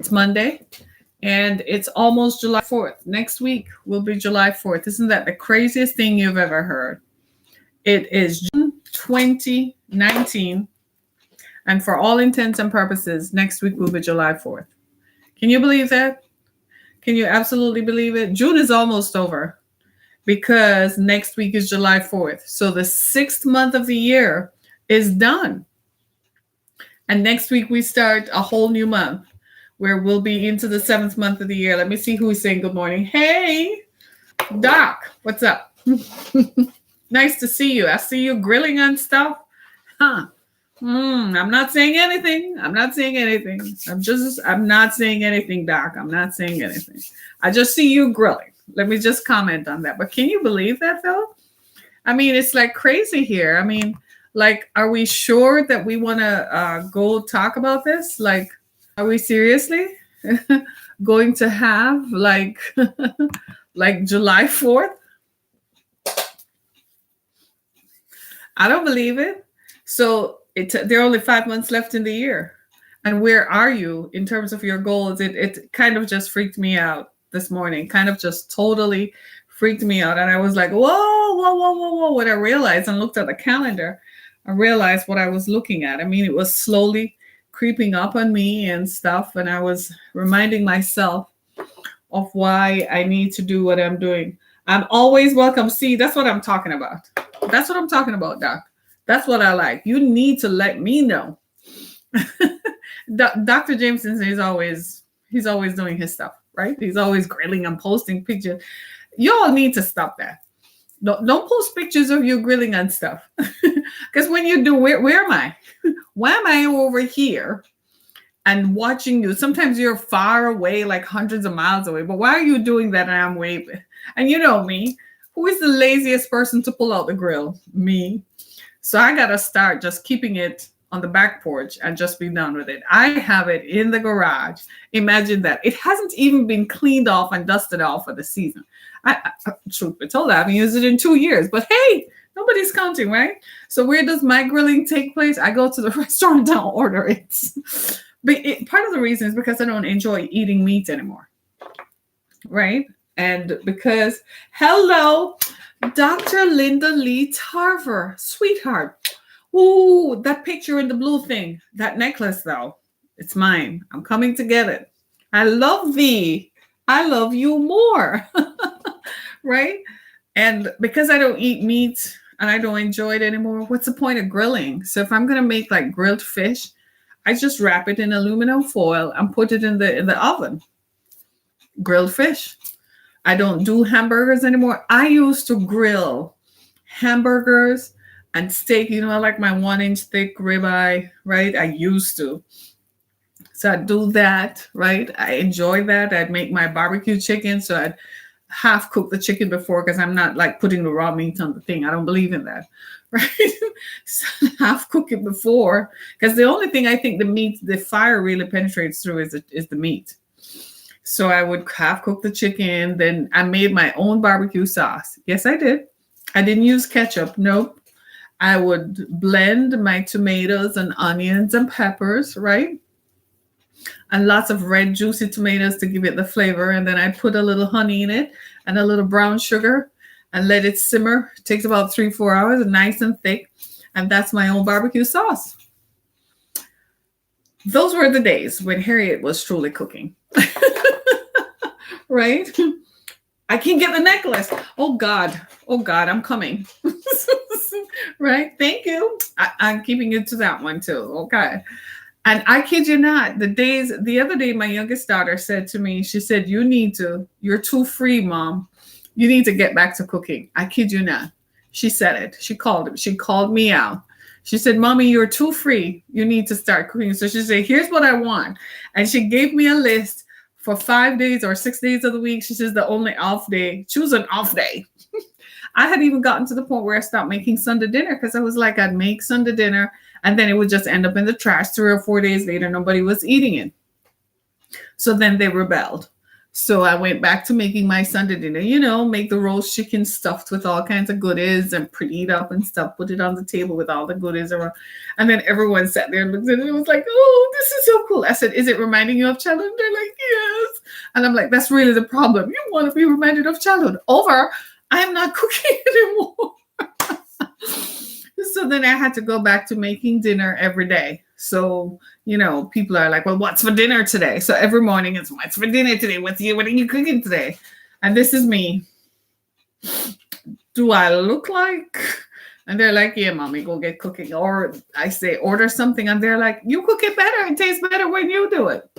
It's Monday and it's almost July 4th. Next week will be July 4th. Isn't that the craziest thing you've ever heard? It is June 2019. And for all intents and purposes, next week will be July 4th. Can you believe that? Can you absolutely believe it? June is almost over because next week is July 4th. So the sixth month of the year is done. And next week we start a whole new month where we'll be into the seventh month of the year. Let me see who's saying good morning. Hey, Doc, what's up? Nice to see you. I see you grilling on stuff. Huh. I'm not saying anything. I'm not saying anything. I'm not saying anything, Doc. I'm not saying anything. I just see you grilling. Let me just comment on that. But can you believe that, though? I mean, it's like crazy here. I mean, like, are we sure that we want to go talk about this? Like, are we seriously going to have like like July 4th? I don't believe it. So there are only 5 months left in the year. And where are you in terms of your goals? It kind of just freaked me out this morning, kind of just totally freaked me out. And I was like, whoa, whoa, whoa, whoa, whoa. When I realized and looked at the calendar, I realized what I was looking at. I mean, it was slowly creeping up on me and stuff. And I was reminding myself of why I need to do what I'm doing. I'm always welcome. See, that's what I'm talking about. That's what I'm talking about, Doc. That's what I like. You need to let me know. Dr. Jameson is he's always doing his stuff, right? He's always grilling and posting pictures. You all need to stop that. Don't post pictures of you grilling and stuff. Because when you do, where am I? Why am I over here and watching you? Sometimes you're far away, like hundreds of miles away. But why are you doing that and I'm waving? And you know me. Who is the laziest person to pull out the grill? Me. So I got to start just keeping it on the back porch and just be done with it. I have it in the garage. Imagine that. It hasn't even been cleaned off and dusted off for the season. Truth be told, I haven't used it in 2 years. But hey, nobody's counting, right? So where does my grilling take place? I go to the restaurant and order it. But part of the reason is because I don't enjoy eating meat anymore, right? And because, hello, Dr. Linda Lee Tarver, sweetheart. Ooh, that picture in the blue thing, that necklace, though, it's mine. I'm coming to get it. I love thee. I love you more, right? And because I don't eat meat and I don't enjoy it anymore, what's the point of grilling? So if I'm going to make like grilled fish, I just wrap it in aluminum foil and put it in the oven. Grilled fish. I don't do hamburgers anymore. I used to grill hamburgers and steak. You know, I like my 1-inch thick ribeye, right? I used to. So I'd do that, right? I enjoy that. I'd make my barbecue chicken. So I'd half cook the chicken before because I'm not like putting the raw meat on the thing. I don't believe in that, right? So I'd half cook it before because the only thing I think the fire really penetrates through is the meat. So I would half cook the chicken. Then I made my own barbecue sauce. Yes, I did. I didn't use ketchup. Nope. I would blend my tomatoes and onions and peppers, right? And lots of red juicy tomatoes to give it the flavor. And then I put a little honey in it and a little brown sugar and let it simmer. It takes about 3-4 hours, nice and thick. And that's my own barbecue sauce. Those were the days when Harriet was truly cooking. Right? I can't get the necklace. Oh God, I'm coming. Right? Thank you. I'm keeping it to that one too. Okay. And I kid you not, the other day, my youngest daughter said to me, she said, you're too free, Mom. You need to get back to cooking. I kid you not. She said it. She called me out. She said, Mommy, you're too free. You need to start cooking. So she said, here's what I want. And she gave me a list for 5 days or 6 days of the week. She says the only off day, choose an off day. I had even gotten to the point where I stopped making Sunday dinner because I was like, I'd make Sunday dinner and then it would just end up in the trash 3 or 4 days later. Nobody was eating it. So then they rebelled. So I went back to making my Sunday dinner, make the roast chicken stuffed with all kinds of goodies and pretty it up and stuff, put it on the table with all the goodies around. And then everyone sat there and looked at it and was like, oh, this is so cool. I said, is it reminding you of childhood? They're like, yes. And I'm like, that's really the problem. You want to be reminded of childhood. Over, I am not cooking anymore. So then I had to go back to making dinner every day. So, people are like, well, what's for dinner today? So every morning it's what's for dinner today? What are you cooking today? And this is me. Do I look like? And they're like, yeah, mommy, go get cooking. Or I say, order something. And they're like, you cook it better. It tastes better when you do it.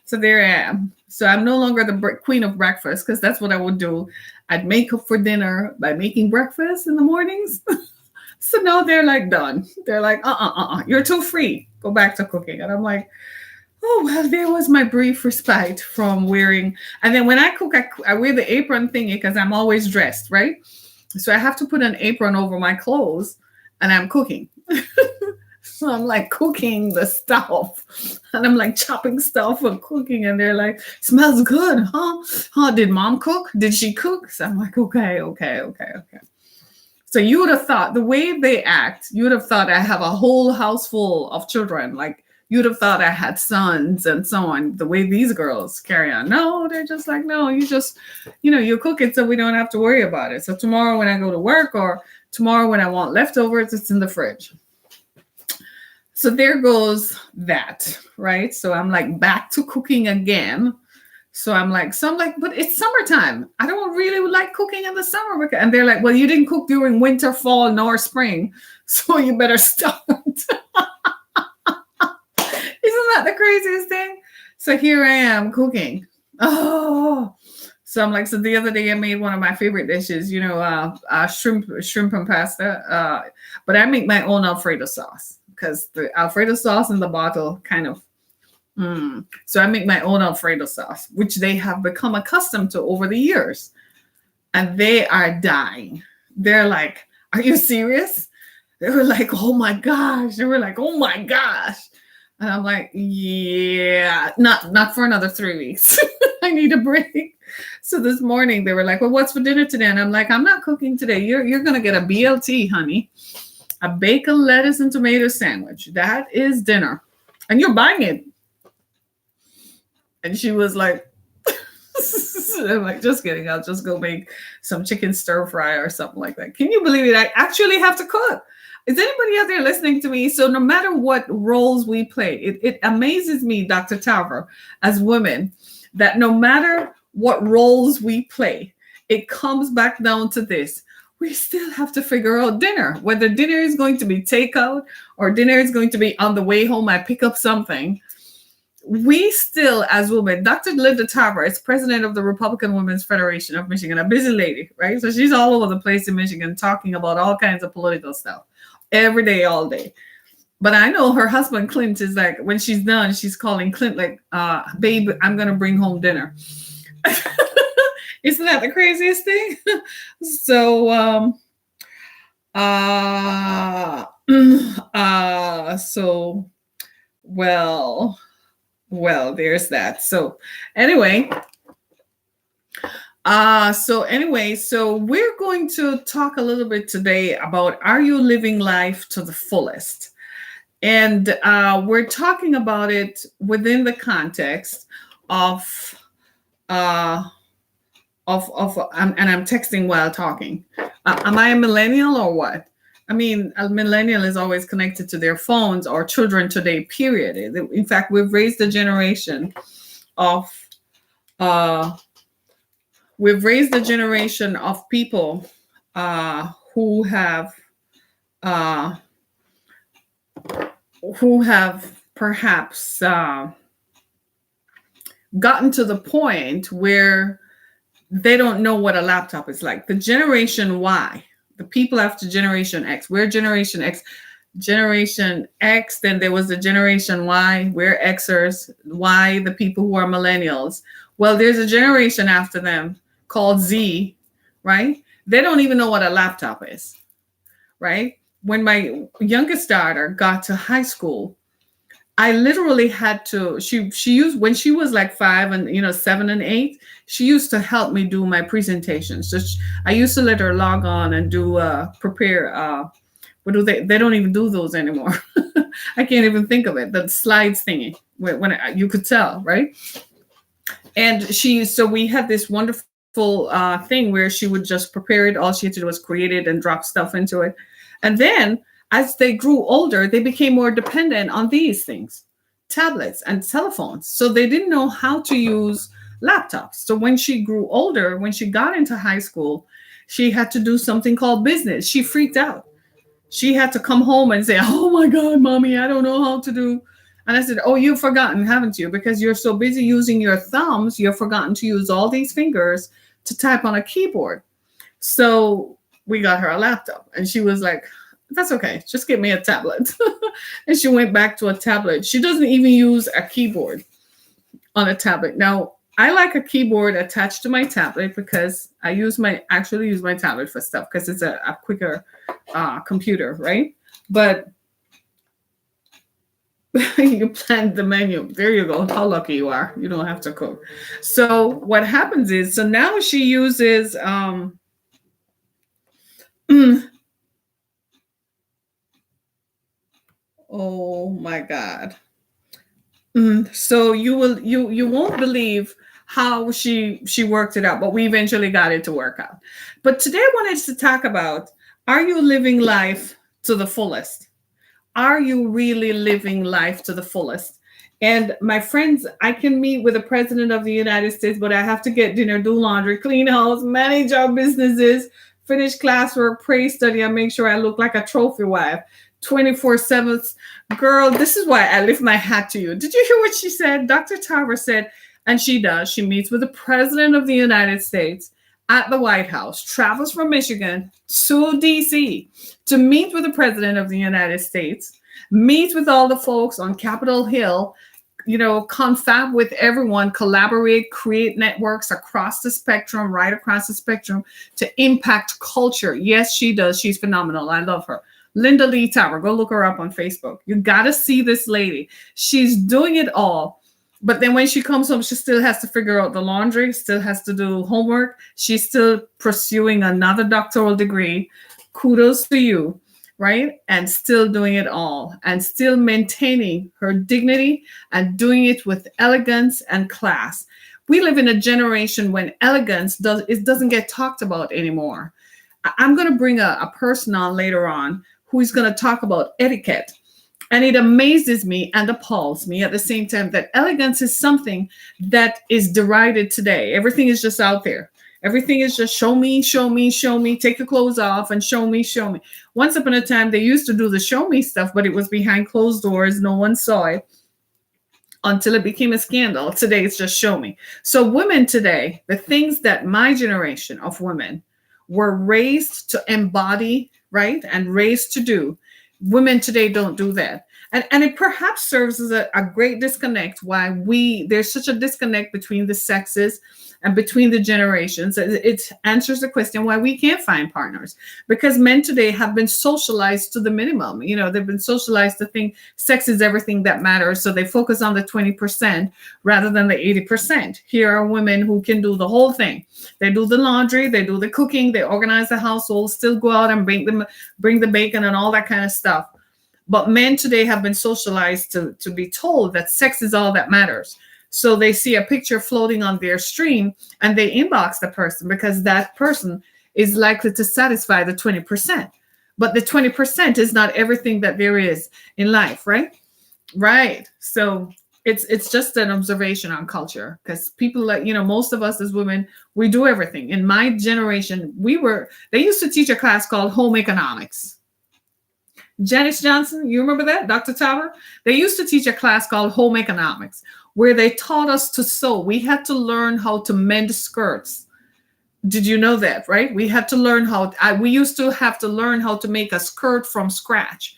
So there I am. So I'm no longer the queen of breakfast, because that's what I would do. I'd make up for dinner by making breakfast in the mornings. So now they're like done. They're like, you're too free. Go back to cooking. And I'm like, oh, well, there was my brief respite from wearing. And then when I cook, I wear the apron thingy because I'm always dressed, right? So I have to put an apron over my clothes and I'm cooking. So I'm like cooking the stuff and I'm like chopping stuff and cooking. And they're like, smells good, huh? Huh? Did mom cook? Did she cook? So I'm like, okay. So you would have thought the way they act, you would have thought I have a whole house full of children. Like you would have thought I had sons and so on. The way these girls carry on. No, they're just like, no, you just, you cook it so we don't have to worry about it. So tomorrow when I go to work or tomorrow when I want leftovers, it's in the fridge. So there goes that, right? So I'm like back to cooking again. So I'm like, but it's summertime. I don't really like cooking in the summer. And they're like, well, you didn't cook during winter, fall, nor spring. So you better start. Isn't that the craziest thing? So here I am cooking. Oh, so I'm like, so the other day I made one of my favorite dishes, shrimp and pasta. But I make my own Alfredo sauce because the Alfredo sauce in the bottle kind of. So I make my own Alfredo sauce, which they have become accustomed to over the years. And they are dying. They're like, are you serious? They were like, oh my gosh. They were like, oh my gosh. And I'm like, yeah, not for another 3 weeks. I need a break. So this morning they were like, well, what's for dinner today? And I'm like, I'm not cooking today. You're going to get a BLT, honey. A bacon, lettuce, and tomato sandwich. That is dinner. And you're buying it. And she was like, I'm like, just kidding. I'll just go make some chicken stir fry or something like that. Can you believe it? I actually have to cook. Is anybody out there listening to me? So no matter what roles we play, it amazes me, Dr. Tarver, as women, that no matter what roles we play, it comes back down to this. We still have to figure out dinner, whether dinner is going to be takeout or dinner is going to be on the way home. I pick up something. We still, as women, Dr. Linda Tarver is president of the Republican Women's Federation of Michigan, a busy lady, right? So she's all over the place in Michigan talking about all kinds of political stuff every day, all day. But I know her husband, Clint, is like, when she's done, she's calling Clint like, babe, I'm going to bring home dinner. Isn't that the craziest thing? So, well, there's that. So anyway, so we're going to talk a little bit today about, are you living life to the fullest? And we're talking about it within the context of and I'm texting while talking. Am I a millennial or what? I mean, a millennial is always connected to their phones, or children today, period. In fact, we've raised a generation of people who have perhaps gotten to the point where they don't know what a laptop is like. The Generation Y, the people after Generation X, we're Generation X. Generation X, then there was the Generation Y, we're Xers, Y, the people who are millennials. Well, there's a generation after them called Z, right? They don't even know what a laptop is, right? When my youngest daughter got to high school, I literally had to. She used when she was like 5 and 7 and 8. She used to help me do my presentations. I used to let her log on and do prepare. What do they? They don't even do those anymore. I can't even think of it. The slides thingy you could tell, right? And so we had this wonderful thing where she would just prepare it. All she had to do was create it and drop stuff into it. And then as they grew older, they became more dependent on these things, tablets and telephones. So they didn't know how to use laptops. So when she grew older, when she got into high school, she had to do something called business. She freaked out. She had to come home and say, "Oh my God, mommy, I don't know how to do." And I said, "Oh, you've forgotten, haven't you? Because you're so busy using your thumbs, you've forgotten to use all these fingers to type on a keyboard." So we got her a laptop. And she was like, "That's okay. Just get me a tablet." And she went back to a tablet. She doesn't even use a keyboard on a tablet. Now, I like a keyboard attached to my tablet because I actually use my tablet for stuff because it's a quicker computer, right? But you planned the menu. There you go. How lucky you are. You don't have to cook. So what happens is, so now she uses oh my God. So you won't believe how she worked it out, but we eventually got it to work out. But today I wanted to talk about, are you living life to the fullest? Are you really living life to the fullest? And my friends, I can meet with the president of the United States, but I have to get dinner, do laundry, clean house, manage our businesses, finish classwork, pray, study, and make sure I look like a trophy wife 24/7. Girl, this is why I lift my hat to you. Did you hear what she said? Dr. Tarver said, and she does. She meets with the president of the United States at the White House, travels from Michigan to DC to meet with the president of the United States, meet with all the folks on Capitol Hill, confab with everyone, collaborate, create networks across the spectrum, right across the spectrum to impact culture. Yes, she does. She's phenomenal. I love her. Linda Lee Tower. Go look her up on Facebook. You got to see this lady. She's doing it all. But then when she comes home, she still has to figure out the laundry, still has to do homework. She's still pursuing another doctoral degree. Kudos to you, right? And still doing it all and still maintaining her dignity and doing it with elegance and class. We live in a generation when elegance doesn't get talked about anymore. I'm going to bring a person on later on who's going to talk about etiquette. And it amazes me and appalls me at the same time that elegance is something that is derided today. Everything is just out there. Everything is just show me, show me, show me, take your clothes off and show me, show me. Once upon a time, they used to do the show me stuff, but it was behind closed doors. No one saw it until it became a scandal. Today, it's just show me. So women today, the things that my generation of women were raised to embody, right, and raised to do, women today don't do that. And it perhaps serves as a great disconnect why there's such a disconnect between the sexes and between the generations. It answers the question why we can't find partners, because men today have been socialized to the minimum. They've been socialized to think sex is everything that matters. So they focus on the 20% rather than the 80%. Here are women who can do the whole thing. They do the laundry, they do the cooking, they organize the household, still go out and bring the bacon and all that kind of stuff. But men today have been socialized to be told that sex is all that matters. So they see a picture floating on their stream and they inbox the person because that person is likely to satisfy the 20%. But the 20% is not everything that there is in life, right? Right. So it's just an observation on culture, because people most of us as women, we do everything. In my generation, they used to teach a class called home economics. Janice Johnson, you remember that? Dr. Tower? They used to teach a class called home economics, where they taught us to sew. We had to learn how to mend skirts. Did you know that, right? We had to learn we used to have to learn how to make a skirt from scratch.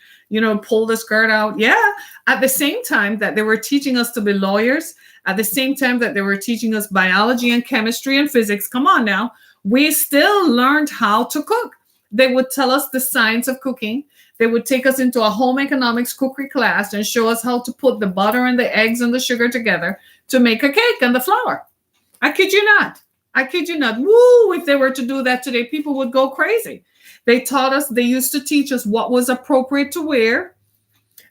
Pull the skirt out. Yeah. At the same time that they were teaching us to be lawyers, at the same time that they were teaching us biology and chemistry and physics, come on now, we still learned how to cook. They would tell us the science of cooking. They would take us into a home economics cookery class and show us how to put the butter and the eggs and the sugar together to make a cake and the flour. I kid you not. I kid you not. Woo! If they were to do that today, people would go crazy. They taught us, they used to teach us what was appropriate to wear.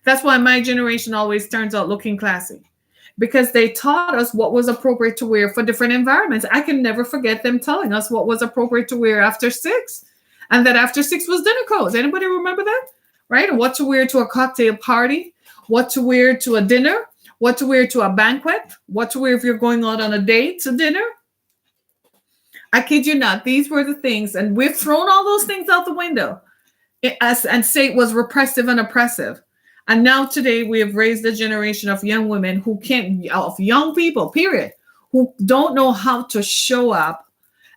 That's why my generation always turns out looking classy, because they taught us what was appropriate to wear for different environments. I can never forget them telling us what was appropriate to wear after 6, and that after 6 was dinner clothes. Anybody remember that? Right? And what to wear to a cocktail party, what to wear to a dinner, what to wear to a banquet, what to wear if you're going out on a date to dinner. I kid you not. These were the things, and we've thrown all those things out the window and say it was repressive and oppressive. And now today we have raised a generation of young women who can't, of young people, period, who don't know how to show up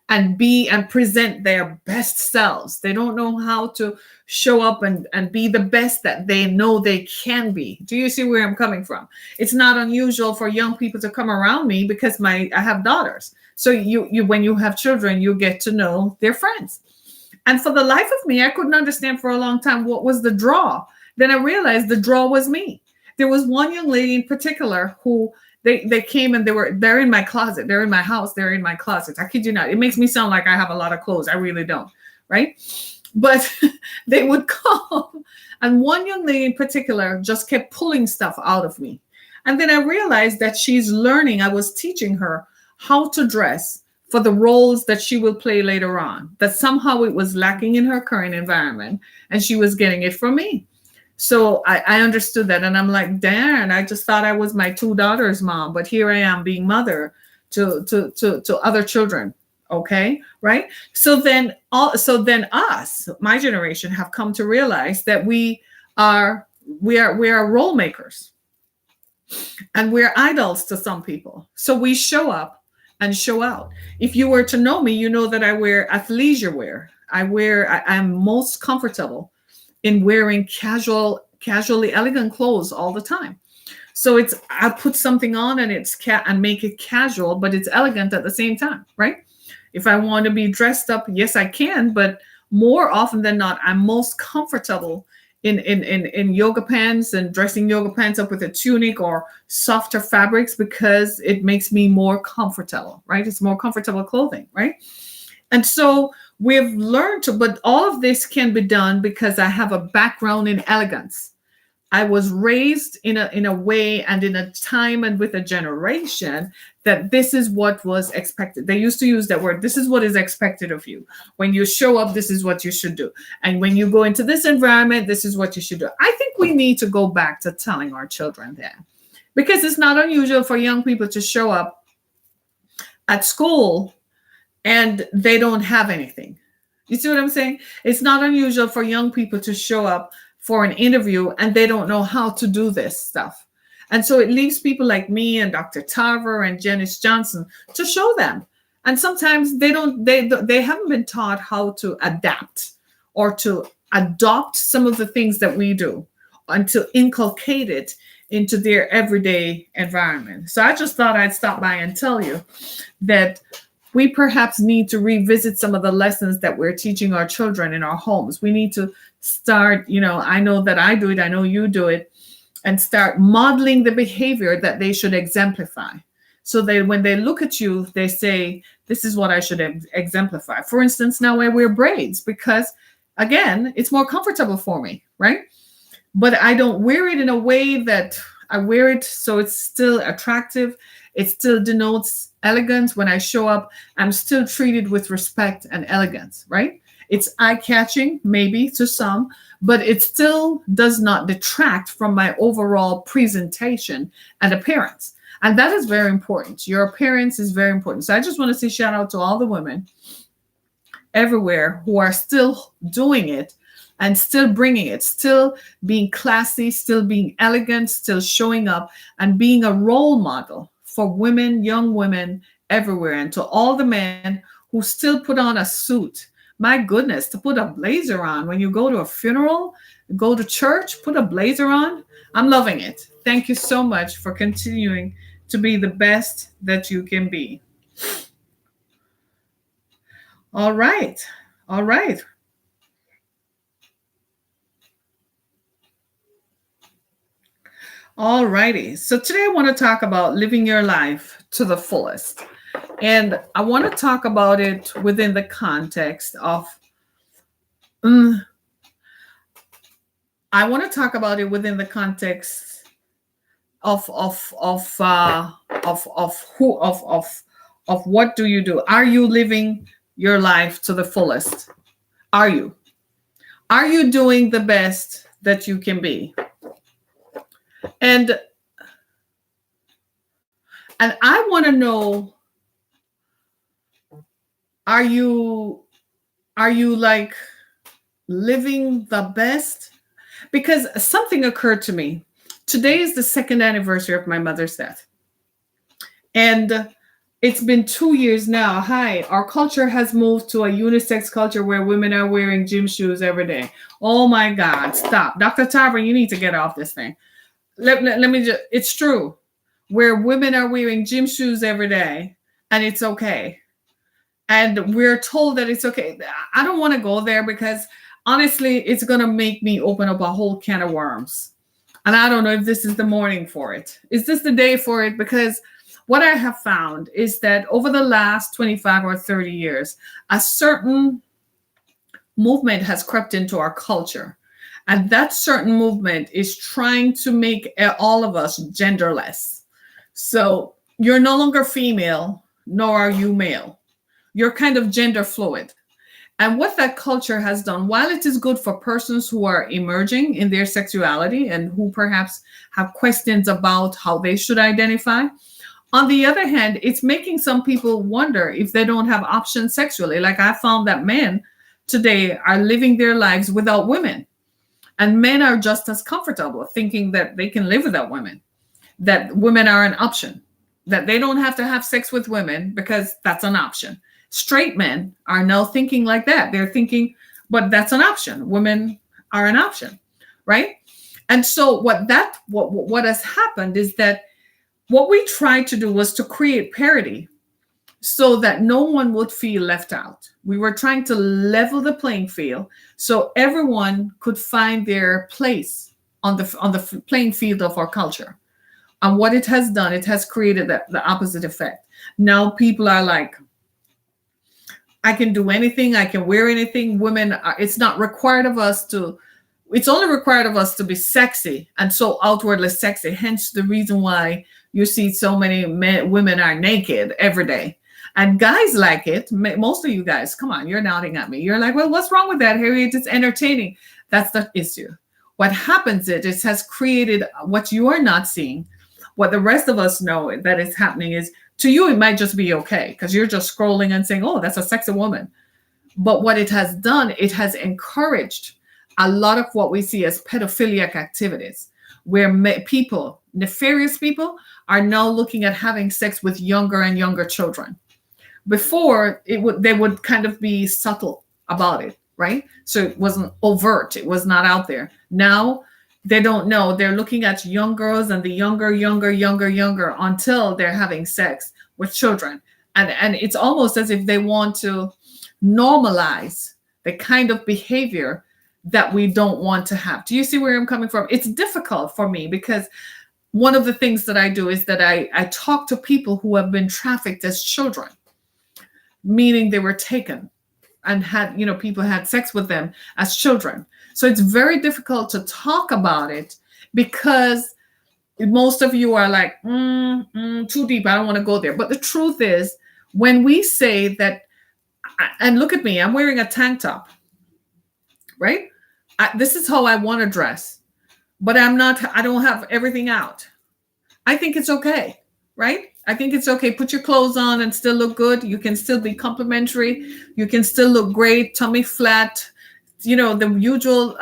and be and present their best selves. They don't know how to show up and be the best that they know they can be. Do you see where I'm coming from? It's not unusual for young people to come around me because I have daughters. So you when you have children, you get to know their friends. And for the life of me, I couldn't understand for a long time what was the draw. Then I realized the draw was me. There was one young lady in particular who they came and they're in my closet. They're in my house. They're in my closet. I kid you not. It makes me sound like I have a lot of clothes. I really don't. Right. But they would come. And one young lady in particular just kept pulling stuff out of me. And then I realized that she's learning. I was teaching her how to dress for the roles that she will play later on, that somehow it was lacking in her current environment and she was getting it from me. So I understood that. And I'm like, darn, I just thought I was my 2 daughters' mom, but here I am being mother to other children. Okay. Right. So then us, my generation, have come to realize that we are role makers and we're idols to some people. So we show up and show out. If you were to know me, you know that I wear athleisure wear. I'm most comfortable in wearing casually elegant clothes all the time. So I put something on and and make it casual, but it's elegant at the same time, right? If I want to be dressed up, yes, I can, but more often than not, I'm most comfortable in yoga pants and dressing yoga pants up with a tunic or softer fabrics because it makes me more comfortable, right? It's more comfortable clothing, right? And so we've learned to, but all of this can be done because I have a background in elegance. I was raised in a way and in a time and with a generation that this is what was expected. They used to use that word. This is what is expected of you. When you show up, this is what you should do. And when you go into this environment, this is what you should do. I think we need to go back to telling our children that, because it's not unusual for young people to show up at school and they don't have anything. You see what I'm saying? It's not unusual for young people to show up for an interview and they don't know how to do this stuff. And so it leaves people like me and Dr. Tarver and Janice Johnson to show them. And sometimes they haven't been taught how to adapt or to adopt some of the things that we do and to inculcate it into their everyday environment. So I just thought I'd stop by and tell you that we perhaps need to revisit some of the lessons that we're teaching our children in our homes. We need to start, I know that I do it, I know you do it, and start modeling the behavior that they should exemplify. So that when they look at you, they say, this is what I should exemplify. For instance, now I wear braids because, again, it's more comfortable for me, right? But I don't wear it in a way that I wear it so it's still attractive. It still denotes elegance. When I show up, I'm still treated with respect and elegance, right? It's eye-catching, maybe to some, but it still does not detract from my overall presentation and appearance. And that is very important. Your appearance is very important. So I just want to say shout out to all the women everywhere who are still doing it and still bringing it, still being classy, still being elegant, still showing up and being a role model for women, young women everywhere. And to all the men who still put on a suit. My goodness, to put a blazer on when you go to a funeral, go to church, put a blazer on. I'm loving it. Thank you so much for continuing to be the best that you can be. All right. All right. All righty. So today I want to talk about living your life to the fullest. And I want to talk about it within the context of, mm, I want to talk about it within the context of who of what do you do? Are you living your life to the fullest? Are you? Are you doing the best that you can be? And I want to know, are you like living the best? Because something occurred to me. Today is the second anniversary of my mother's death. And it's been 2 years now. Hi, our culture has moved to a unisex culture where women are wearing gym shoes every day. Oh my God, stop. Dr. Tarver, you need to get off this thing. Let me just, it's true. Where women are wearing gym shoes every day and it's okay. And we're told that it's okay. I don't want to go there because honestly, it's going to make me open up a whole can of worms. And I don't know if this is the morning for it. Is this the day for it? Because what I have found is that over the last 25 or 30 years, a certain movement has crept into our culture. And that certain movement is trying to make all of us genderless. So you're no longer female, nor are you male. You're kind of gender fluid. And what that culture has done, while it is good for persons who are emerging in their sexuality and who perhaps have questions about how they should identify, on the other hand, it's making some people wonder if they don't have options sexually. Like I found that men today are living their lives without women. And men are just as comfortable thinking that they can live without women, that women are an option, that they don't have to have sex with women because that's an option. Straight men are now thinking like that. They're thinking, but that's an option. Women are an option, right? And so what has happened is that what we tried to do was to create parity so that no one would feel left out. We were trying to level the playing field so everyone could find their place on the playing field of our culture. And what it has done, it has created the opposite effect. Now people are like, I can do anything, I can wear anything. Women are, it's not required of us to, it's only required of us to be sexy and so outwardly sexy. Hence the reason why you see so many women are naked every day. And guys like it. Most of you guys, come on, you're nodding at me. You're like, well, what's wrong with that, Harriet? It's entertaining. That's the issue. What happens is it has created what you are not seeing. What the rest of us know that is happening is, to you, it might just be okay because you're just scrolling and saying, oh, that's a sexy woman. But what it has done, it has encouraged a lot of what we see as pedophilic activities, where people, nefarious people, are now looking at having sex with younger and younger children. Before, they would kind of be subtle about it, right? So it wasn't overt. It was not out there. Now they don't know. They're looking at young girls and the younger until they're having sex with children. And it's almost as if they want to normalize the kind of behavior that we don't want to have. Do you see where I'm coming from? It's difficult for me because one of the things that I do is that I talk to people who have been trafficked as children, meaning they were taken and had, people had sex with them as children. So it's very difficult to talk about it because most of you are like, too deep. I don't want to go there. But the truth is, when we say that, and look at me, I'm wearing a tank top, right? This is how I want to dress, but I don't have everything out. I think it's okay, right? I think it's okay. Put your clothes on and still look good. You can still be complimentary. You can still look great, tummy flat, the usual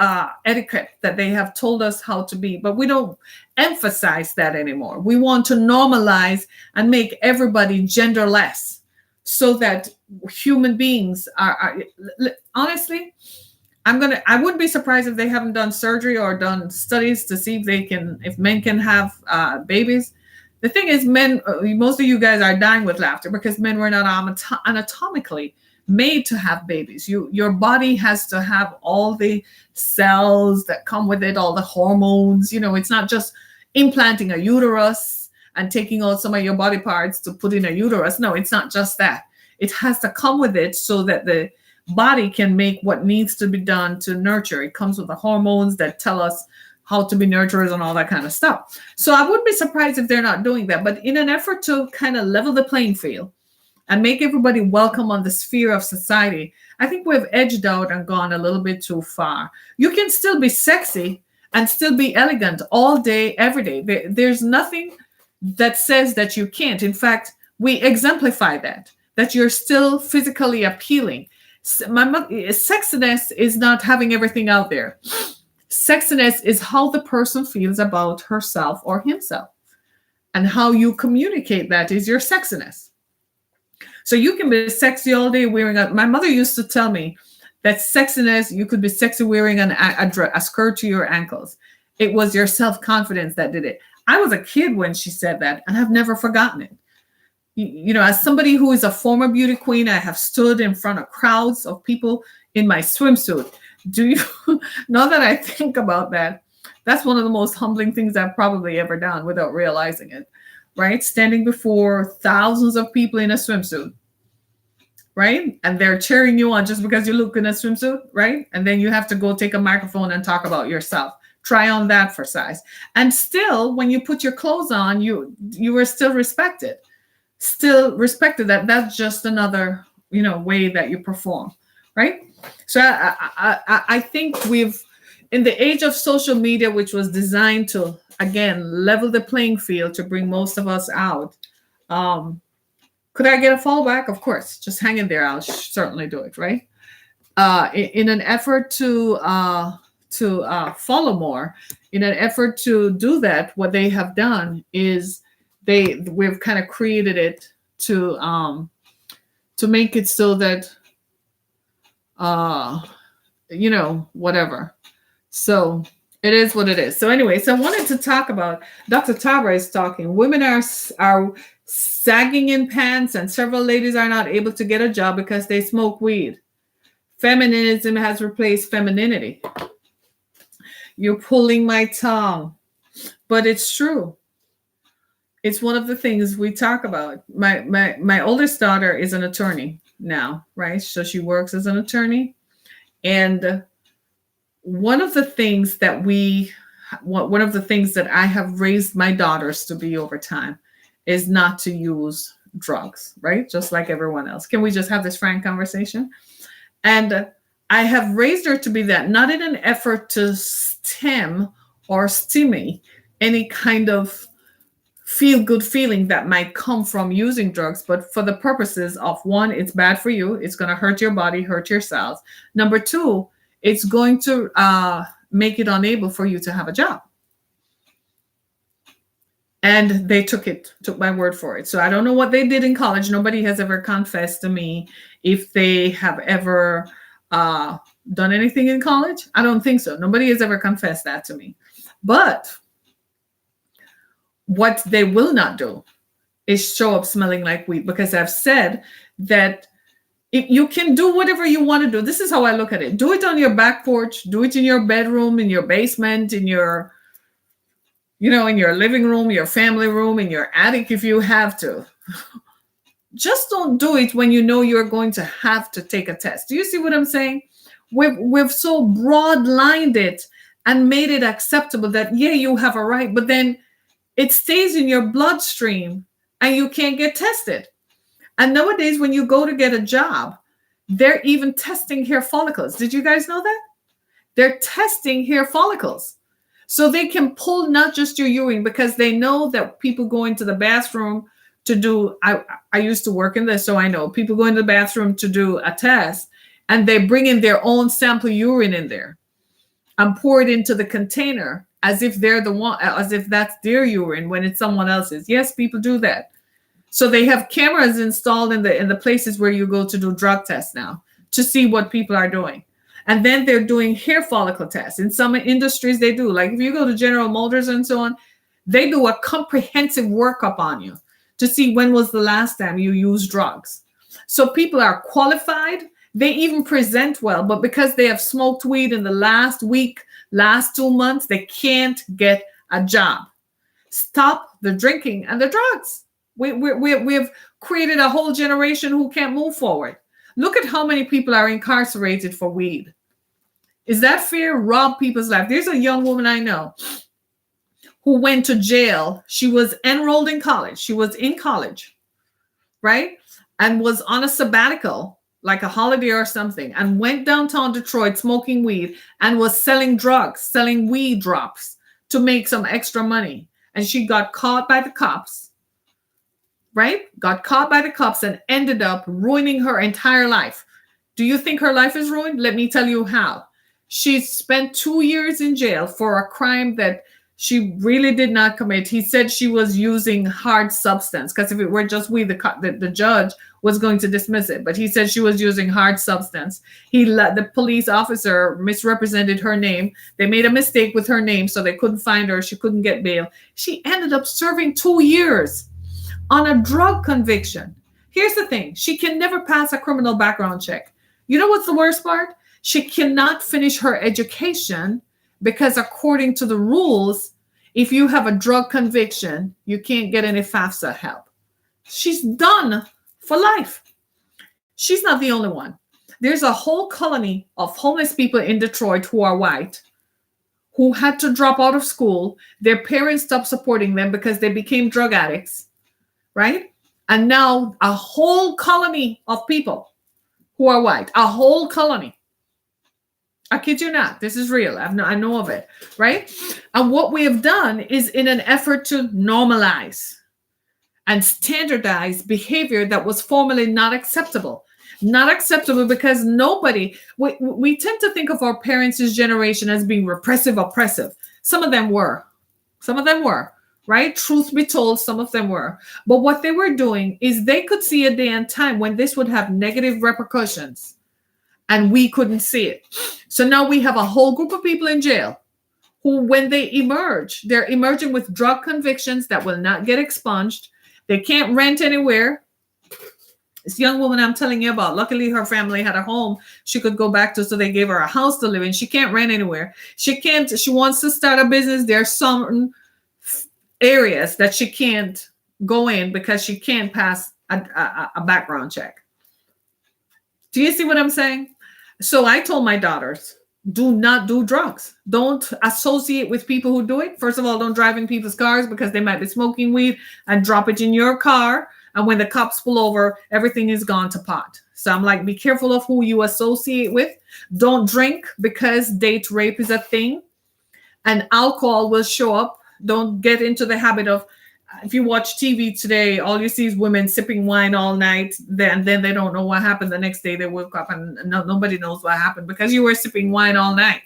etiquette that they have told us how to be. But we don't emphasize that anymore. We want to normalize and make everybody genderless so that human beings are honestly, I wouldn't be surprised if they haven't done surgery or done studies to see if men can have babies. The thing is, men, most of you guys are dying with laughter because men were not anatomically made to have babies. Your body has to have all the cells that come with it, all the hormones. It's not just implanting a uterus and taking out some of your body parts to put in a uterus. No, it's not just that. It has to come with it so that the body can make what needs to be done to nurture. It comes with the hormones that tell us how to be nurturers and all that kind of stuff. So I wouldn't be surprised if they're not doing that. But in an effort to kind of level the playing field and make everybody welcome on the sphere of society, I think we've edged out and gone a little bit too far. You can still be sexy and still be elegant all day, every day. There's nothing that says that you can't. In fact, we exemplify that you're still physically appealing. Sexiness is not having everything out there. Sexiness is how the person feels about herself or himself. And how you communicate that is your sexiness. So you can be sexy all day wearing my mother used to tell me that sexiness, you could be sexy wearing a skirt to your ankles. It was your self-confidence that did it. I was a kid when she said that, and I've never forgotten it. You know, as somebody who is a former beauty queen, I have stood in front of crowds of people in my swimsuit. Do you, now that I think about that, that's one of the most humbling things I've probably ever done without realizing it, right? Standing before thousands of people in a swimsuit, right? And they're cheering you on just because you look in a swimsuit, right? And then you have to go take a microphone and talk about yourself. Try on that for size. And still, when you put your clothes on, you were still respected. Still respected that that's just another, way that you perform, right? So I think we've, in the age of social media, which was designed to, again, level the playing field to bring most of us out. Could I get a fallback? Of course, just hang in there. I'll certainly do it, right? In an effort to follow more, in an effort to do that, what they have done is we've kind of created it to make it so that whatever. So it is what it is. So anyway, so I wanted to talk about, Dr. Tabra is talking, women are sagging in pants and several ladies are not able to get a job because they smoke weed. Feminism has replaced femininity. You're pulling my tongue, but it's true. It's one of the things we talk about. My oldest daughter is an attorney now, right? So she works as an attorney. And one of the things that I have raised my daughters to be over time is not to use drugs, right? Just like everyone else. Can we just have this frank conversation? And I have raised her to be that, not in an effort to stem or stymie any kind of feel-good feeling that might come from using drugs, but for the purposes of, one, it's bad for you. It's going to hurt your body, hurt your cells. Number two, it's going to make it unable for you to have a job. And they took my word for it. So I don't know what they did in college. Nobody has ever confessed to me if they have ever done anything in college. I don't think so. Nobody has ever confessed that to me. But what they will not do is show up smelling like weed, because I've said that if you can do whatever you want to do. This is how I look at it. Do it on your back porch. Do it in your bedroom, in your basement, in your living room, your family room, in your attic if you have to. Just don't do it when you know you're going to have to take a test. Do you see what I'm saying? We've so broad-lined it and made it acceptable that, yeah, you have a right, but then it stays in your bloodstream and you can't get tested. And nowadays, when you go to get a job, they're even testing hair follicles. Did you guys know that? They're testing hair follicles. So they can pull not just your urine, because they know that people go into the bathroom to do, I used to work in this, so I know people go into the bathroom to do a test and they bring in their own sample urine in there and pour it into the container as if they're the one, as if that's their urine when it's someone else's. Yes, people do that. So they have cameras installed in the places where you go to do drug tests now to see what people are doing. And then they're doing hair follicle tests. In some industries, they do. Like if you go to General Motors and so on, they do a comprehensive workup on you to see when was the last time you used drugs. So people are qualified. They even present well, but because they have smoked weed in the last week, last 2 months, they can't get a job. Stop the drinking and the drugs. We've created a whole generation who can't move forward. Look at how many people are incarcerated for weed. Is that fair? Rob people's life. There's a young woman I know who went to jail. She was enrolled in college. She was in college, right? And was on a sabbatical, like a holiday or something, and went downtown Detroit smoking weed and was selling drugs, selling weed drops to make some extra money. And she got caught by the cops, right? Got caught by the cops and ended up ruining her entire life. Do you think her life is ruined? Let me tell you how. She spent 2 years in jail for a crime that she really did not commit. He said she was using hard substance, because if it were just weed, the judge was going to dismiss it. But he said she was using hard substance. The police officer misrepresented her name. They made a mistake with her name, so they couldn't find her. She couldn't get bail. She ended up serving 2 years on a drug conviction. Here's the thing. She can never pass a criminal background check. You know what's the worst part? She cannot finish her education because according to the rules, if you have a drug conviction, you can't get any FAFSA help. She's done for life. She's not the only one. There's a whole colony of homeless people in Detroit who are white, who had to drop out of school. Their parents stopped supporting them because they became drug addicts, right? And now a whole colony of people who are white, a whole colony. I kid you not. This is real. I know of it, right? And what we have done is, in an effort to normalize and standardize behavior that was formerly not acceptable. Not acceptable because we tend to think of our parents' generation as being repressive, oppressive. Some of them were, right? Truth be told, some of them were. But what they were doing is they could see a day and time when this would have negative repercussions, and we couldn't see it. So now we have a whole group of people in jail who, when they emerge, they're emerging with drug convictions that will not get expunged. They can't rent anywhere. This young woman I'm telling you about, luckily her family had a home she could go back to, so they gave her a house to live in. She can't rent anywhere. She wants to start a business. There are some areas that she can't go in because she can't pass a background check. Do you see what I'm saying? So I told my daughters, do not do drugs. Don't associate with people who do it. First of all, don't drive in people's cars because they might be smoking weed and drop it in your car. And when the cops pull over, everything is gone to pot. So I'm like, be careful of who you associate with. Don't drink because date rape is a thing. And alcohol will show up. Don't get into the habit of, if you watch TV today, all you see is women sipping wine all night. Then they don't know what happened the next day. They woke up and nobody knows what happened because you were sipping wine all night.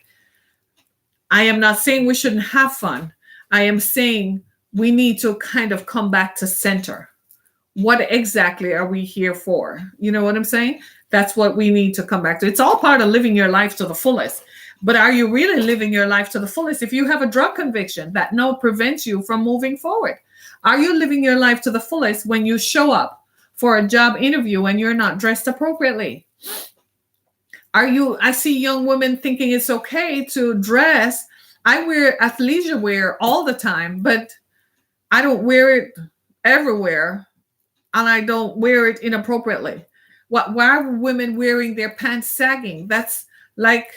I am not saying we shouldn't have fun. I am saying we need to kind of come back to center. What exactly are we here for? You know what I'm saying? That's what we need to come back to. It's all part of living your life to the fullest. But are you really living your life to the fullest if you have a drug conviction that now prevents you from moving forward? Are you living your life to the fullest when you show up for a job interview and you're not dressed appropriately? I see young women thinking it's okay to dress. I wear athleisure wear all the time, but I don't wear it everywhere, and I don't wear it inappropriately. Why are women wearing their pants sagging? That's like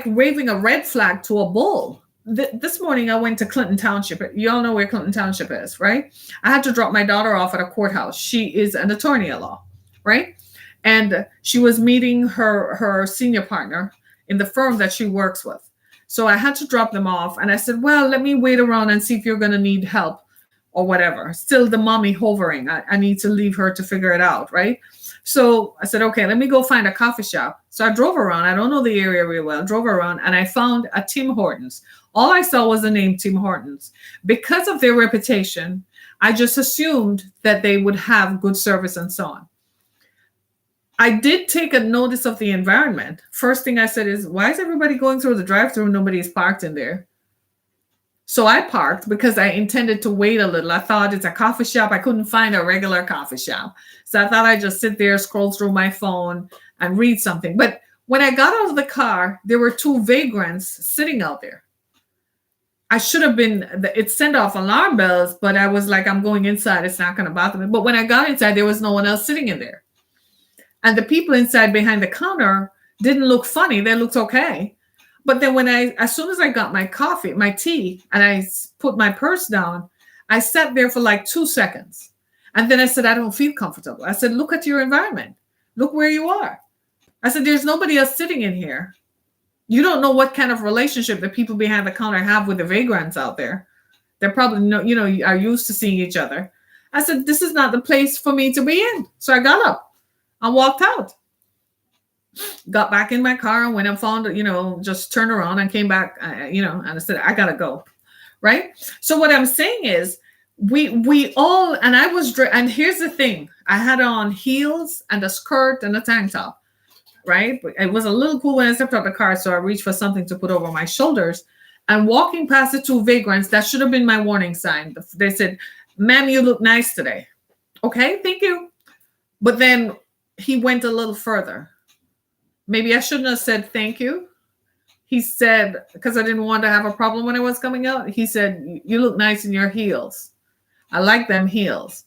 waving a red flag to a bull. This morning I went to Clinton Township. You all know where Clinton Township is, right? I had to drop my daughter off at a courthouse. She is an attorney at law, right? And she was meeting her senior partner in the firm that she works with. So I had to drop them off. And I said, well, let me wait around and see if you're going to need help or whatever. Still the mommy hovering. I need to leave her to figure it out, right? So I said, okay, let me go find a coffee shop. So I drove around. I don't know the area really well. Drove around and I found a Tim Hortons. All I saw was the name Tim Hortons. Because of their reputation, I just assumed that they would have good service and so on. I did take a notice of the environment. First thing I said is, why is everybody going through the drive-thru? Nobody's parked in there. So I parked because I intended to wait a little. I thought it's a coffee shop. I couldn't find a regular coffee shop. So I thought I'd just sit there, scroll through my phone and read something. But when I got out of the car, there were two vagrants sitting out there. I should have been, it sent off alarm bells, but I was like, I'm going inside. It's not going to bother me. But when I got inside, there was no one else sitting in there. And the people inside behind the counter didn't look funny. They looked okay. But then as soon as I got my coffee, my tea, and I put my purse down, I sat there for like 2 seconds. And then I said, I don't feel comfortable. I said, look at your environment. Look where you are. I said, there's nobody else sitting in here. You don't know what kind of relationship the people behind the counter have with the vagrants out there. They're probably, are used to seeing each other. I said, this is not the place for me to be in. So I got up and walked out. Got back in my car and went and found, just turned around and came back, and I said, I got to go. Right. So what I'm saying is we all, and and here's the thing. I had on heels and a skirt and a tank top. Right. But it was a little cool when I stepped out the car. So I reached for something to put over my shoulders, and walking past the 2 vagrants, that should have been my warning sign. They said, ma'am, you look nice today. Okay, thank you. But then he went a little further. Maybe I shouldn't have said thank you. He said, because I didn't want to have a problem when I was coming out, he said, you look nice in your heels. I like them heels.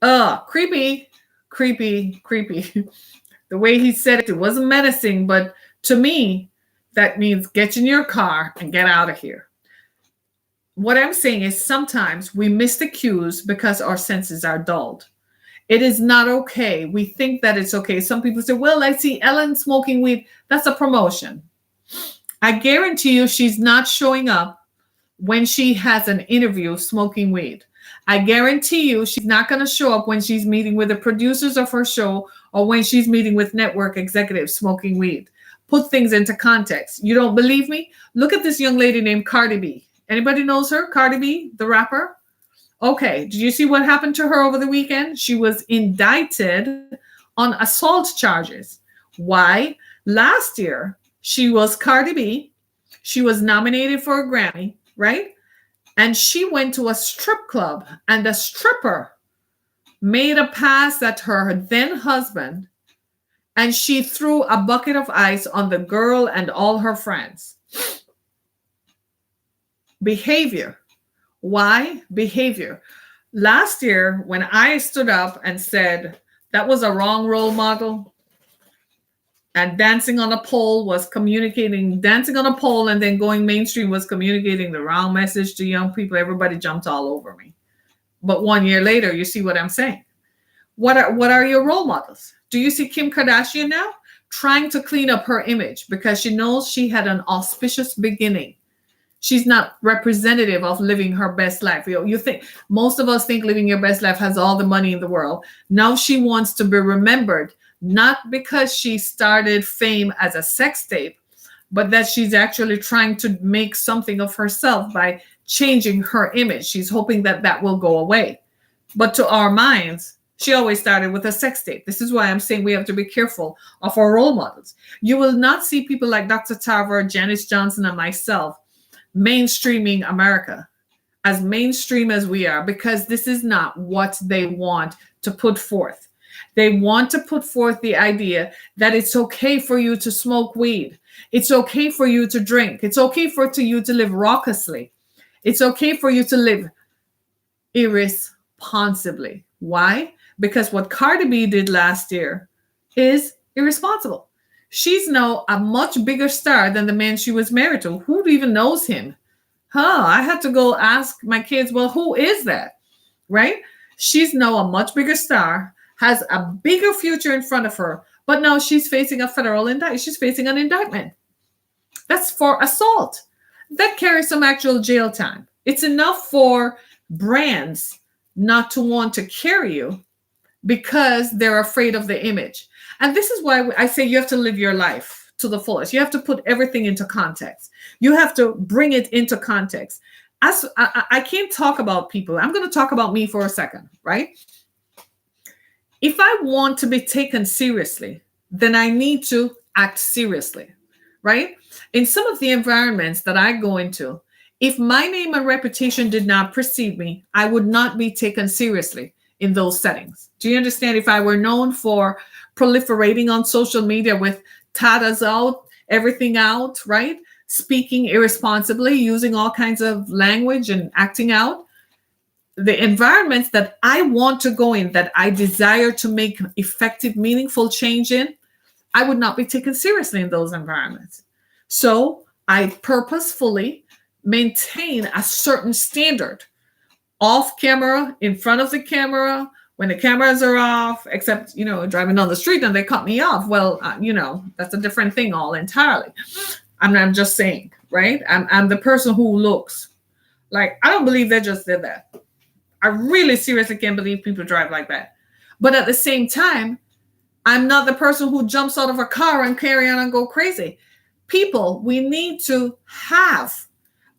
Creepy. The way he said it wasn't menacing, but to me, that means get in your car and get out of here. What I'm saying is sometimes we miss the cues because our senses are dulled. It is not okay. We think that it's okay. Some people say, well, I see Ellen smoking weed. That's a promotion. I guarantee you she's not showing up when she has an interview smoking weed. I guarantee you she's not going to show up when she's meeting with the producers of her show or when she's meeting with network executives smoking weed. Put things into context. You don't believe me? Look at this young lady named Cardi B. Anybody knows her? Cardi B, the rapper? Okay, did you see what happened to her over the weekend? She was indicted on assault charges. Why? Last year, she was Cardi B. She was nominated for a Grammy, right? And she went to a strip club, and the stripper made a pass at her then husband, and she threw a bucket of ice on the girl and all her friends. Behavior. Why? Behavior. Last year, when I stood up and said that was a wrong role model, and dancing on a pole was communicating, dancing on a pole and then going mainstream was communicating the wrong message to young people, everybody jumped all over me. But 1 year later, you see what I'm saying. What are your role models? Do you see Kim Kardashian now trying to clean up her image because she knows she had an auspicious beginning? She's not representative of living her best life. You think most of us think living your best life has all the money in the world. Now she wants to be remembered, not because she started fame as a sex tape, but that she's actually trying to make something of herself by changing her image. She's hoping that that will go away. But to our minds, she always started with a sex tape. This is why I'm saying we have to be careful of our role models. You will not see people like Dr. Tarver, Janice Johnson, and myself mainstreaming America as mainstream as we are, because this is not what they want to put forth. They want to put forth the idea that it's okay for you to smoke weed. It's okay for you to drink. It's okay for you to live raucously. It's okay for you to live irresponsibly. Why? Because what Cardi B did last year is irresponsible. She's now a much bigger star than the man she was married to. Who even knows him? I had to go ask my kids, well, who is that? Right? She's now a much bigger star, has a bigger future in front of her, but now she's facing a federal indictment. She's facing an indictment. That's for assault. That carries some actual jail time. It's enough for brands not to want to carry you because they're afraid of the image. And this is why I say you have to live your life to the fullest. You have to put everything into context. You have to bring it into context. As I can't talk about people. I'm going to talk about me for a second, right? If I want to be taken seriously, then I need to act seriously, right? In some of the environments that I go into, if my name and reputation did not precede me, I would not be taken seriously in those settings. Do you understand? If I were known for proliferating on social media with tatas out, everything out, right? speaking irresponsibly, using all kinds of language and acting out, the environments that I want to go in, that I desire to make effective, meaningful change in, I would not be taken seriously in those environments. So I purposefully maintain a certain standard off camera, in front of the camera, when the cameras are off, except, driving down the street and they cut me off. Well, that's a different thing all entirely. I'm just saying, right? I'm the person who looks like, I don't believe they just did that. I really seriously can't believe people drive like that. But at the same time, I'm not the person who jumps out of a car and carry on and go crazy. People, we need to have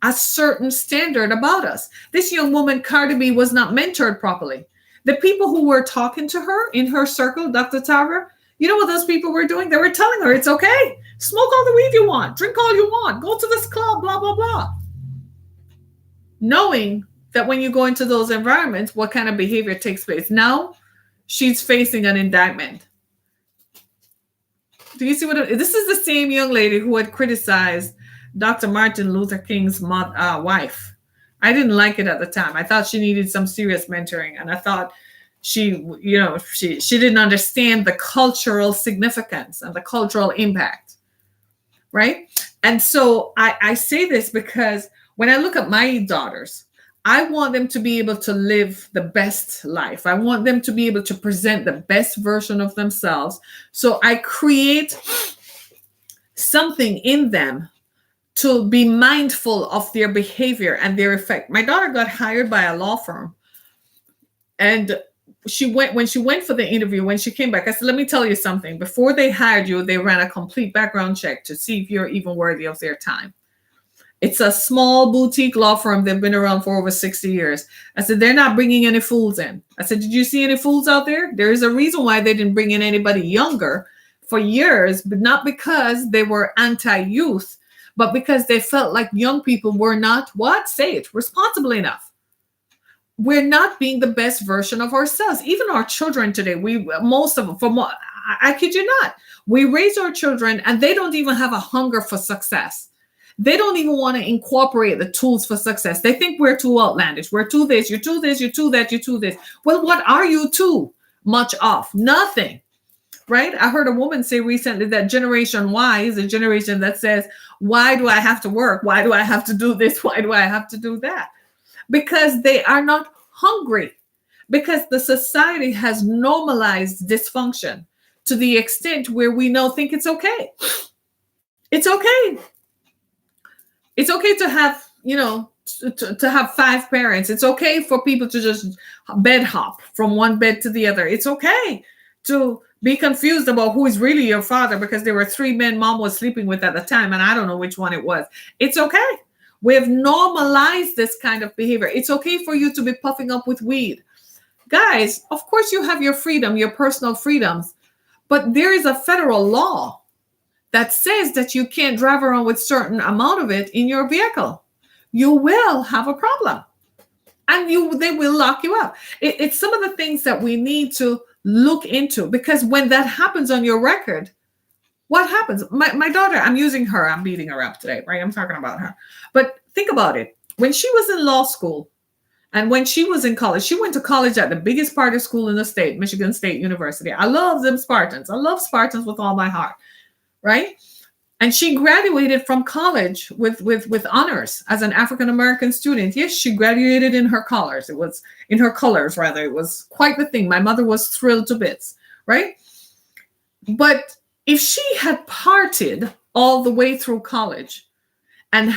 a certain standard about us. This young woman, Cardi B, was not mentored properly. The people who were talking to her in her circle, Dr. Tarver, you know what those people were doing? They were telling her, it's okay. Smoke all the weed you want. Drink all you want. Go to this club, blah, blah, blah. Knowing that when you go into those environments, what kind of behavior takes place. Now, she's facing an indictment. Do you see this is the same young lady who had criticized Dr. Martin Luther King's wife. I didn't like it at the time. I thought she needed some serious mentoring, and I thought she didn't understand the cultural significance and the cultural impact, right? And so I say this because when I look at my daughters, I want them to be able to live the best life. I want them to be able to present the best version of themselves. So I create something in them to be mindful of their behavior and their effect. My daughter got hired by a law firm, and when she went for the interview, when she came back, I said, let me tell you something. Before they hired you, they ran a complete background check to see if you're even worthy of their time. It's a small boutique law firm. They've been around for over 60 years. I said, they're not bringing any fools in. I said, did you see any fools out there? There is a reason why they didn't bring in anybody younger for years, but not because they were anti-youth, but because they felt like young people were not, responsible enough. We're not being the best version of ourselves. Even our children today, most of them, I kid you not, we raise our children and they don't even have a hunger for success. They don't even want to incorporate the tools for success. They think we're too outlandish. We're too this, you're too this, you're too that, you're too this. Well, what are you too much of? Nothing, right? I heard a woman say recently that Generation Y is a generation that says, why do I have to work? Why do I have to do this? Why do I have to do that? Because they are not hungry. Because the society has normalized dysfunction to the extent where we now think it's okay. It's okay. It's okay to have, to have 5 parents. It's okay for people to just bed hop from one bed to the other. It's okay to be confused about who is really your father because there were 3 men mom was sleeping with at the time, and I don't know which one it was. It's okay. We have normalized this kind of behavior. It's okay for you to be puffing up with weed. Guys, of course you have your freedom, your personal freedoms, but there is a federal law that says that you can't drive around with certain amount of it in your vehicle. You will have a problem, and they will lock you up. It's some of the things that we need to look into, because when that happens on your record, what happens? My daughter, I'm using her, I'm beating her up today, right? I'm talking about her. But think about it. When she was in law school and when she was in college, she went to college at the biggest part school in the state, Michigan State University. I love them Spartans. I love Spartans with all my heart, right? And she graduated from college with honors as an African-American student. Yes, she graduated in her colors. It was in her colors, rather. It was quite the thing. My mother was thrilled to bits, right? But if she had partied all the way through college and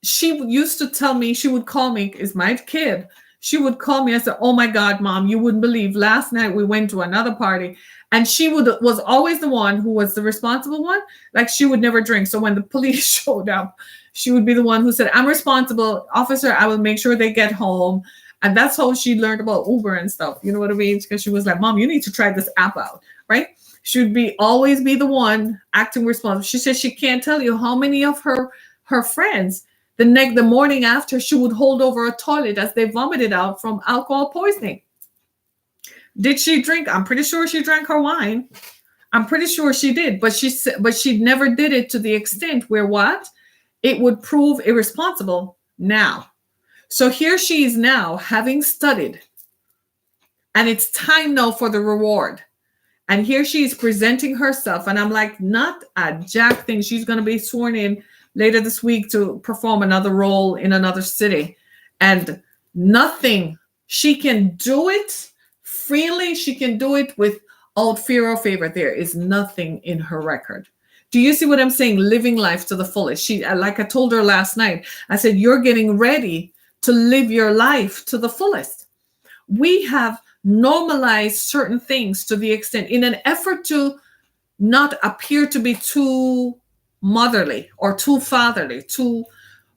she used to tell me, she would call me, is my kid. She would call me and say, oh my God, Mom, you wouldn't believe last night we went to another party. And she was always the one who was the responsible one. Like, she would never drink. So when the police showed up, she would be the one who said, I'm responsible, officer. I will make sure they get home. And that's how she learned about Uber and stuff. You know what I mean? Because she was like, Mom, you need to try this app out, right? She would always be the one acting responsible. She said she can't tell you how many of her friends, the morning after, she would hold over a toilet as they vomited out from alcohol poisoning. Did she drink? I'm pretty sure she drank her wine. I'm pretty sure she did, but she never did it to the extent where what? it would prove irresponsible now. So here she is now, having studied, and it's time now for the reward. And here she is presenting herself, and I'm like, not a jack thing. She's going to be sworn in later this week to perform another role in another city, and nothing. She can do it freely. She can do it without fear or favor. There is nothing in her record. Do you see what I'm saying? Living life to the fullest. She, like I told her last night, I said, you're getting ready to live your life to the fullest. We have normalized certain things to the extent, in an effort to not appear to be too motherly or too fatherly.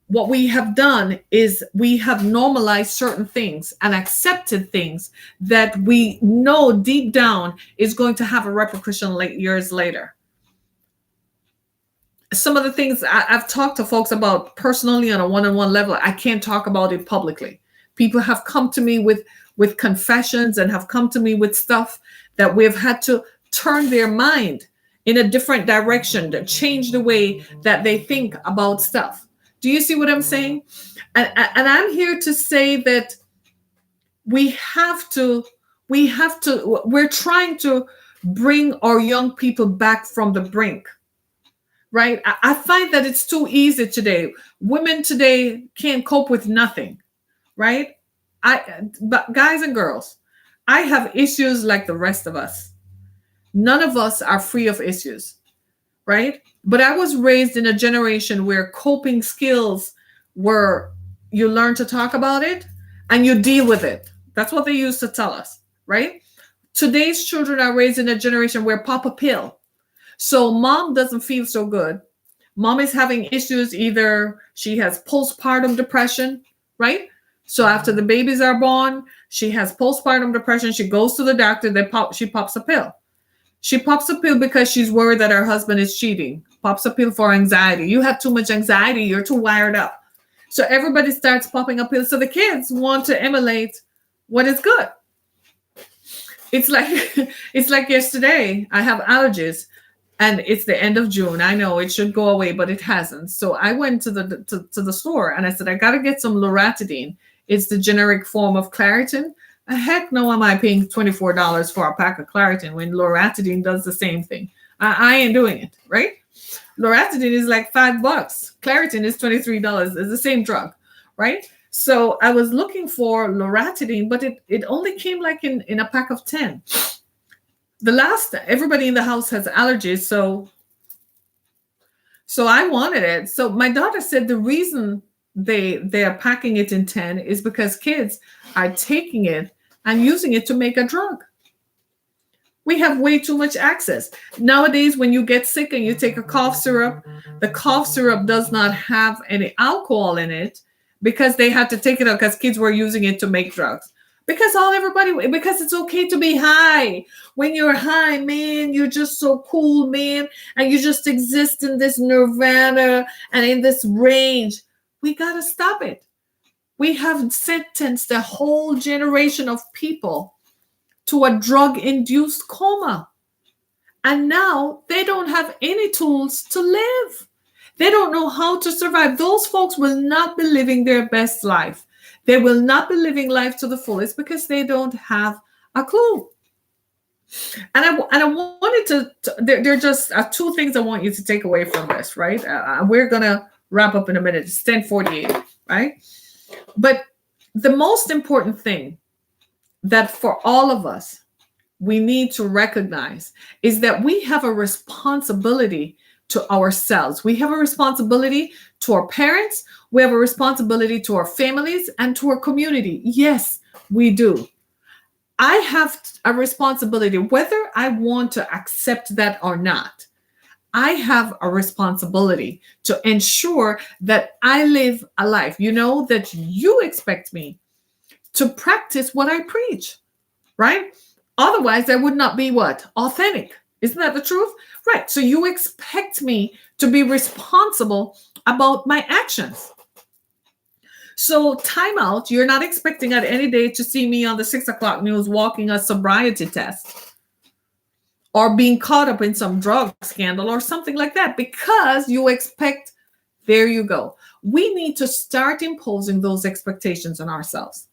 What we have done is we have normalized certain things and accepted things that we know deep down is going to have a repercussion years later. Some of the things I've talked to folks about personally on a one-on-one level, I can't talk about it publicly. People have come to me with confessions and have come to me with stuff that we've had to turn their mind in a different direction, to change the way that they think about stuff. Do you see what I'm saying? And I'm here to say that we're trying to bring our young people back from the brink. Right? I find that it's too easy today. Women today can't cope with nothing, right? But guys and girls, I have issues like the rest of us. None of us are free of issues, right? But I was raised in a generation where coping skills were, you learn to talk about it and you deal with it. That's what they used to tell us, right? Today's children are raised in a generation where pop a pill. So mom doesn't feel so good. Mom is having issues. Either she has postpartum depression, right? So after the babies are born, she has postpartum depression. She goes to the doctor. She pops a pill. She pops a pill because she's worried that her husband is cheating. Pops a pill for anxiety. You have too much anxiety. You're too wired up. So everybody starts popping a pill. So the kids want to emulate what is good. It's like yesterday. I have allergies. And it's the end of June. I know it should go away, but it hasn't. So I went to the store and I said, I got to get some loratadine. It's the generic form of Claritin. Heck no, am I paying $24 for a pack of Claritin when loratadine does the same thing? I ain't doing it, right? Loratadine is like $5. Claritin is $23. It's the same drug, right? So I was looking for loratadine, but it only came like in a pack of 10. Everybody in the house has allergies, so I wanted it. So my daughter said the reason they are packing it in 10 is because kids are taking it and using it to make a drug. We have way too much access. Nowadays, when you get sick and you take a cough syrup, the cough syrup does not have any alcohol in it because they had to take it out because kids were using it to make drugs. Because it's okay to be high. When you're high, man, you're just so cool, man. And you just exist in this nirvana and in this range. We got to stop it. We have sentenced a whole generation of people to a drug-induced coma. And now they don't have any tools to live. They don't know how to survive. Those folks will not be living their best life. They will not be living life to the fullest because they don't have a clue. And I wanted to there are just two things I want you to take away from this, right? We're going to wrap up in a minute. It's 10:48, right? But the most important thing that for all of us, we need to recognize is that we have a responsibility to ourselves. We have a responsibility to our parents. We have a responsibility to our families and to our community. Yes, we do. I have a responsibility, whether I want to accept that or not. I have a responsibility to ensure that I live a life, that you expect me to practice what I preach, right? Otherwise, I would not be what? Authentic. Isn't that the truth? Right. So you expect me to be responsible about my actions. So time out. You're not expecting at any day to see me on the 6 o'clock news walking a sobriety test or being caught up in some drug scandal or something like that, because you expect There you go. We need to start imposing those expectations on ourselves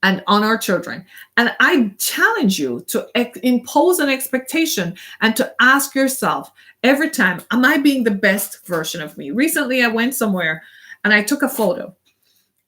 and on our children. And I challenge you to impose an expectation and to ask yourself every time, am I being the best version of me? Recently, I went somewhere and I took a photo.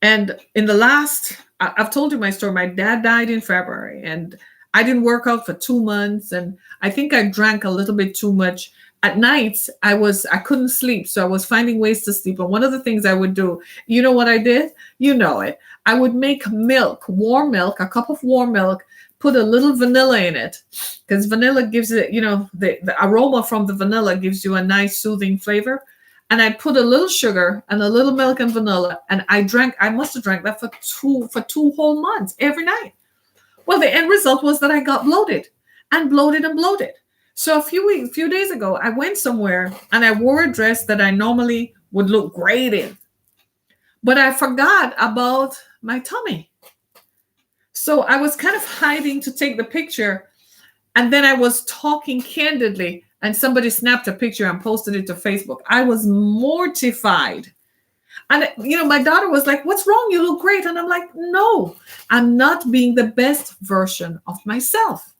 And in the last, I've told you my story. My dad died in February and I didn't work out for 2 months. And I think I drank a little bit too much. At nights, I couldn't sleep. So I was finding ways to sleep. And one of the things I would do, you know what I did? You know it. I would make milk, warm milk, a cup of warm milk, put a little vanilla in it because vanilla gives it, the aroma from the vanilla gives you a nice soothing flavor. And I put a little sugar and a little milk and vanilla. And I must have drank that for two whole months every night. Well, the end result was that I got bloated and bloated and bloated. So a few days ago, I went somewhere and I wore a dress that I normally would look great in. But I forgot about my tummy. So I was kind of hiding to take the picture. And then I was talking candidly and somebody snapped a picture and posted it to Facebook. I was mortified. And, my daughter was like, what's wrong? You look great. And I'm like, no, I'm not being the best version of myself.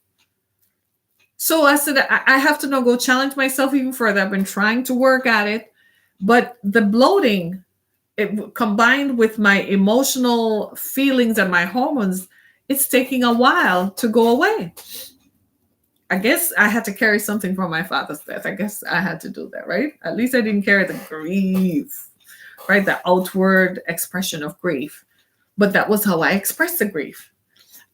So I said, I have to now go challenge myself even further. I've been trying to work at it. But the bloating, it combined with my emotional feelings and my hormones, it's taking a while to go away. I guess I had to carry something from my father's death. I guess I had to do that, right? At least I didn't carry the grief, right? The outward expression of grief. But that was how I expressed the grief.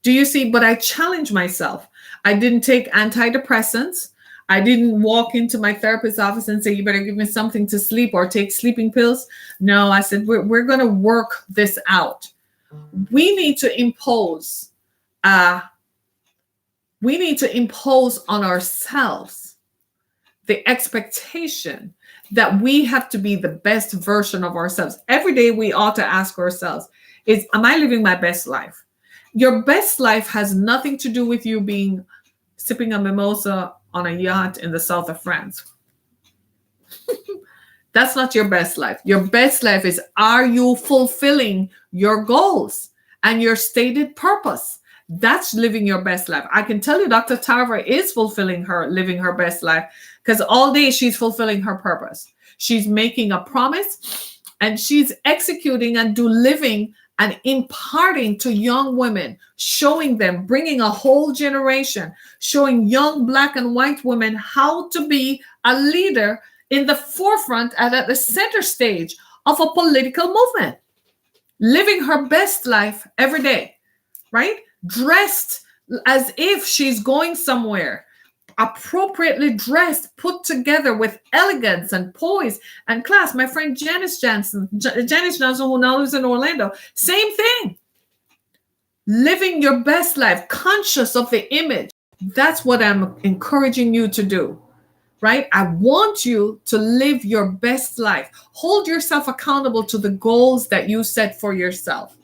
Do you see? But I challenged myself. I didn't take antidepressants. I didn't walk into my therapist's office and say, you better give me something to sleep or take sleeping pills. No, I said, we're going to work this out. We need to impose on ourselves the expectation that we have to be the best version of ourselves. Every day we ought to ask ourselves, am I living my best life? Your best life has nothing to do with you sipping a mimosa on a yacht in the south of France. That's not your best life. Your best life is, are you fulfilling your goals and your stated purpose? That's living your best life. I can tell you Dr. Tarver is living her best life because all day she's fulfilling her purpose. She's making a promise and she's executing and living and imparting to young women, showing them, bringing a whole generation, showing young Black and white women how to be a leader in the forefront and at the center stage of a political movement, living her best life every day, right? Dressed as if she's going somewhere, appropriately dressed, put together with elegance and poise and class. My friend Janice Johnson, who now lives in Orlando, same thing. Living your best life, conscious of the image. That's what I'm encouraging you to do, right? I want you to live your best life. Hold yourself accountable to the goals that you set for yourself.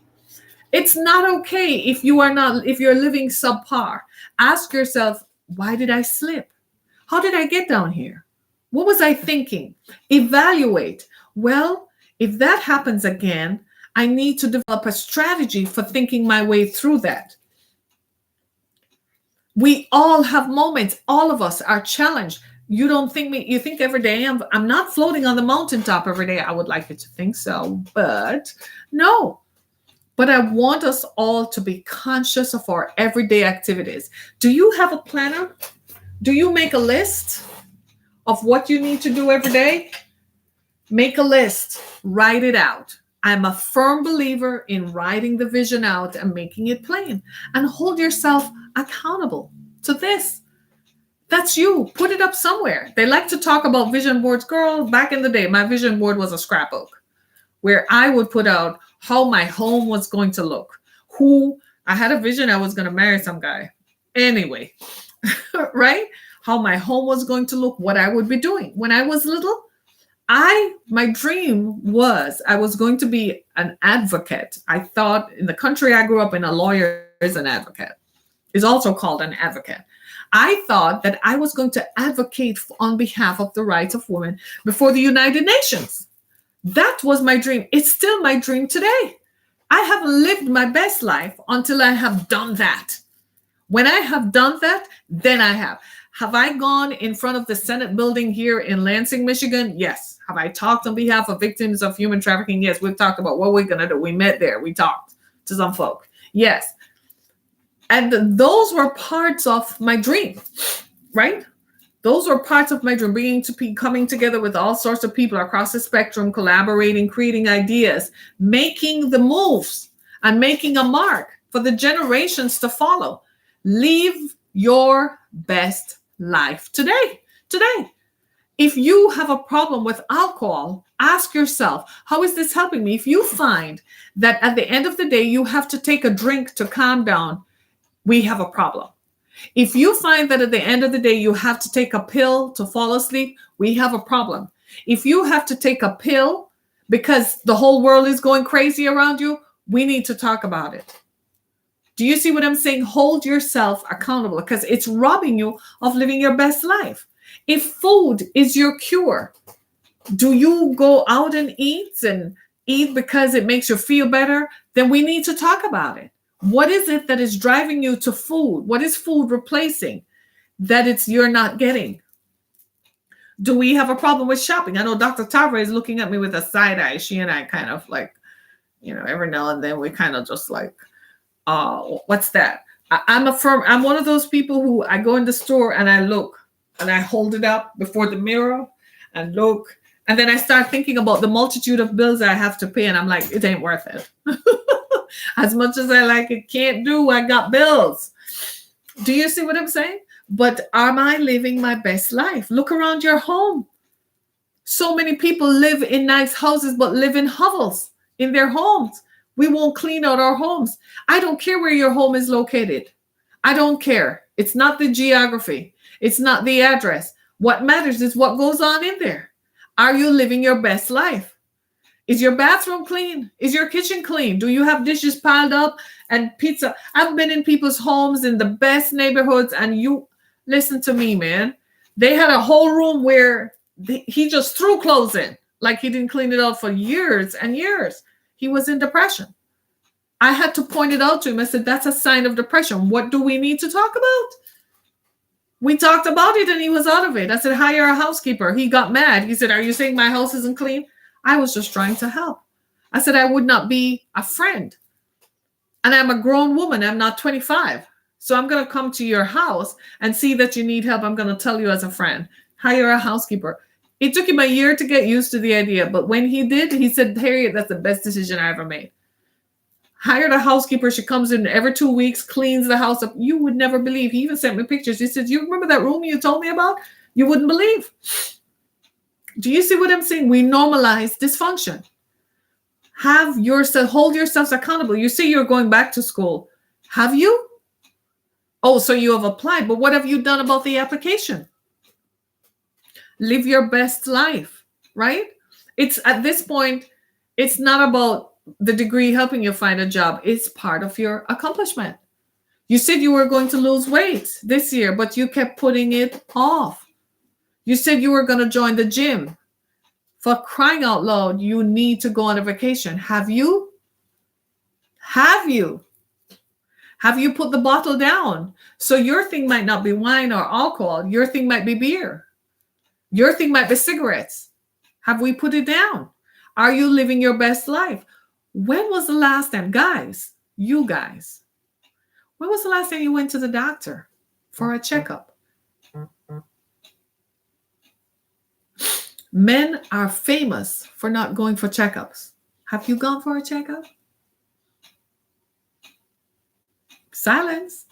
It's not okay if you're living subpar. Ask yourself, why did I slip? How did I get down here? What was I thinking? Evaluate. Well, if that happens again, I need to develop a strategy for thinking my way through that. We all have moments. All of us are challenged. You think every day I'm not floating on the mountaintop every day. I would like you to think so, but no. But I want us all to be conscious of our everyday activities. Do you have a planner? Do you make a list of what you need to do every day? Make a list, write it out. I'm a firm believer in writing the vision out and making it plain, and hold yourself accountable to this. That's you. Put it up somewhere. They like to talk about vision boards. Girl, back in the day, my vision board was a scrapbook where I would put out how my home was going to look. I had a vision I was going to marry some guy. Anyway, right? How my home was going to look, what I would be doing. When I was little, my dream was I was going to be an advocate. I thought in the country I grew up in, a lawyer is an advocate. Is also called an advocate. I thought that I was going to advocate on behalf of the rights of women before the United Nations. That was my dream. It's still my dream today. I haven't lived my best life until I have done that. When I have done that, then I have. Have I gone in front of the Senate building here in Lansing, Michigan? Yes. Have I talked on behalf of victims of human trafficking? Yes. We've talked about what we're going to do. We met there. We talked to some folk. Yes. And those were parts of my dream, right? Those were parts of my dream, coming together with all sorts of people across the spectrum, collaborating, creating ideas, making the moves, and making a mark for the generations to follow. Live your best life today. Today. If you have a problem with alcohol, ask yourself, how is this helping me? If you find that at the end of the day, you have to take a drink to calm down, we have a problem. If you find that at the end of the day, you have to take a pill to fall asleep, we have a problem. If you have to take a pill because the whole world is going crazy around you, we need to talk about it. Do you see what I'm saying? Hold yourself accountable because it's robbing you of living your best life. If food is your cure, do you go out and eat because it makes you feel better? Then we need to talk about it. What is it that is driving you to food? What is food replacing that you're not getting? Do we have a problem with shopping? I know Dr. Tavra is looking at me with a side eye. She and I kind of like, every now and then we kind of just like, what's that? I'm one of those people who I go in the store and I look and I hold it up before the mirror and look. And then I start thinking about the multitude of bills I have to pay. And I'm like, it ain't worth it. As much as I like it, can't do. I got bills. Do you see what I'm saying? But am I living my best life? Look around your home. So many people live in nice houses, but live in hovels in their homes. We won't clean out our homes. I don't care where your home is located. I don't care. It's not the geography. It's not the address. What matters is what goes on in there. Are you living your best life? Is your bathroom clean? Is your kitchen clean? Do you have dishes piled up and pizza? I've been in people's homes in the best neighborhoods, and you listen to me, man. They had a whole room where he just threw clothes in, like he didn't clean it out for years and years. He was in depression. I had to point it out to him. I said, that's a sign of depression. What do we need to talk about? We talked about it and he was out of it. I said, hire a housekeeper. He got mad. He said, are you saying my house isn't clean? I was just trying to help. I said, I would not be a friend. And I'm a grown woman. I'm not 25. So I'm going to come to your house and see that you need help. I'm going to tell you as a friend, hire a housekeeper. It took him a year to get used to the idea. But when he did, he said, Harriet, that's the best decision I ever made. Hired a housekeeper. She comes in every 2 weeks, cleans the house up. You would never believe. He even sent me pictures. He said, you remember that room you told me about? You wouldn't believe. Do you see what I'm saying? We normalize dysfunction. Hold yourselves accountable. You say you're going back to school. Have you? Oh, so you have applied, but what have you done about the application? Live your best life, right? It's at this point, it's not about the degree helping you find a job. It's part of your accomplishment. You said you were going to lose weight this year, but you kept putting it off. You said you were going to join the gym. For crying out loud, you need to go on a vacation. Have you? Have you? Have you put the bottle down? So your thing might not be wine or alcohol. Your thing might be beer. Your thing might be cigarettes. Have we put it down? Are you living your best life? When was the last time, guys, you guys, when was the last time you went to the doctor for a checkup? Men are famous for not going for checkups. Have you gone for a checkup? Silence.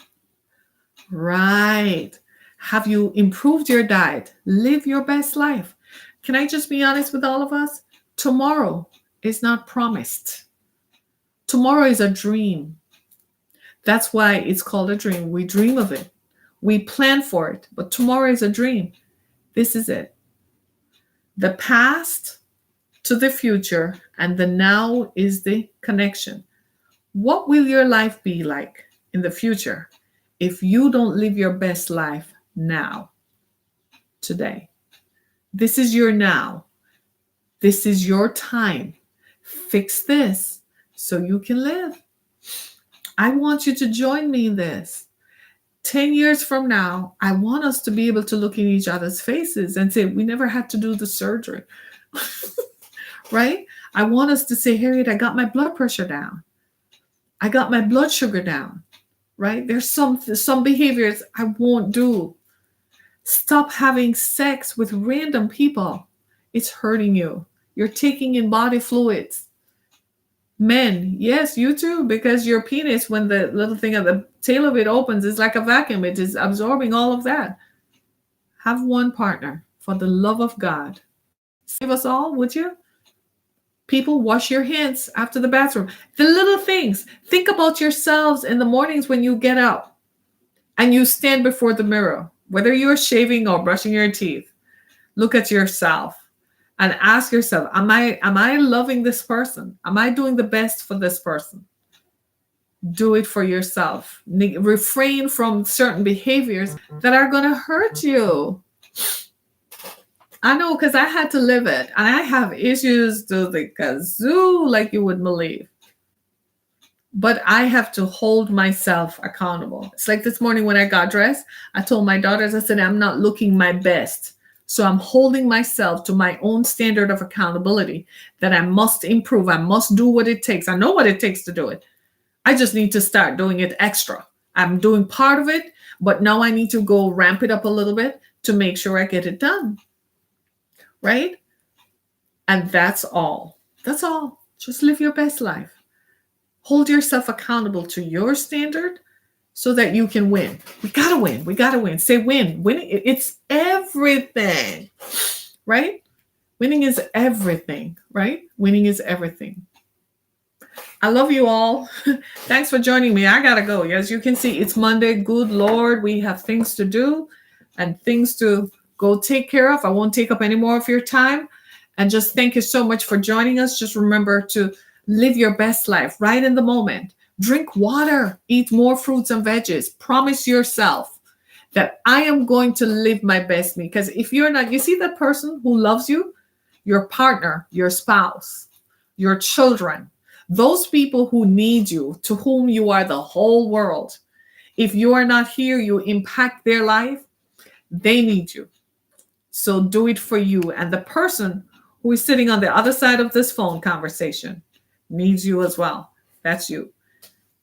Right. Have you improved your diet? Live your best life. Can I just be honest with all of us? Tomorrow is not promised. Tomorrow is a dream. That's why it's called a dream. We dream of it. We plan for it. But tomorrow is a dream. This is it. The past to the future and the now is the connection. What will your life be like in the future if you don't live your best life now, today? This is your now. This is your time. Fix this so you can live. I want you to join me in this. 10 years from now, I want us to be able to look in each other's faces and say, we never had to do the surgery, right? I want us to say, Harriet, I got my blood pressure down. I got my blood sugar down, right? There's some behaviors I won't do. Stop having sex with random people. It's hurting you. You're taking in body fluids. Men, yes, you too, because your penis, when the little thing at the tail of it opens, is like a vacuum. It is absorbing all of that. Have one partner for the love of God. Save us all, would you? People, wash your hands after the bathroom. The little things. Think about yourselves in the mornings when you get up and you stand before the mirror, whether you're shaving or brushing your teeth. Look at yourself and ask yourself, am I loving this person? Am I doing the best for this person? Do it for yourself. Refrain from certain behaviors that are going to hurt you. I know, because I had to live it. And I have issues to the kazoo like you wouldn't believe. But I have to hold myself accountable. It's like this morning when I got dressed, I told my daughters, I said, I'm not looking my best. So I'm holding myself to my own standard of accountability that I must improve. I must do what it takes. I know what it takes to do it. I just need to start doing it extra. I'm doing part of it, but now I need to go ramp it up a little bit to make sure I get it done. Right? And that's all. That's all. Just live your best life. Hold yourself accountable to your standard so that you can win. We got to win. We got to win. Say win. Winning, it's everything, right? Winning is everything, right? Winning is everything. I love you all. Thanks for joining me. I got to go. As you can see, it's Monday. Good Lord, we have things to do and things to go take care of. I won't take up any more of your time. And just thank you so much for joining us. Just remember to live your best life right in the moment. Drink water, eat more fruits and veggies. Promise yourself that I am going to live my best me. Because if you're not, you see that person who loves you, your partner, your spouse, your children, those people who need you, to whom you are the whole world. If you are not here, you impact their life. They need you. So do it for you. And the person who is sitting on the other side of this phone conversation needs you as well. That's you.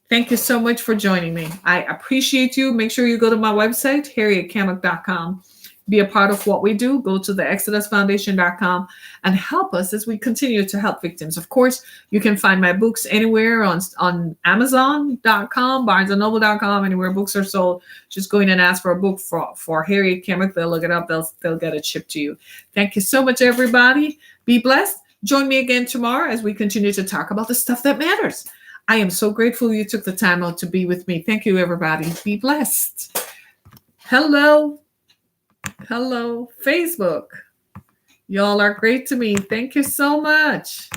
Thank you so much for joining me. I appreciate you. Make sure you go to my website, harrietkammock.com. Be a part of what we do. Go to the exodusfoundation.com and help us as we continue to help victims. Of course, you can find my books anywhere on Amazon.com, BarnesandNoble.com, anywhere books are sold. Just go in and ask for a book for Harriet Kammock. They'll look it up. They'll get it shipped to you. Thank you so much, everybody. Be blessed. Join me again tomorrow as we continue to talk about the stuff that matters. I am so grateful you took the time out to be with me. Thank you, everybody. Be blessed. Hello, Facebook. Y'all are great to me. Thank you so much.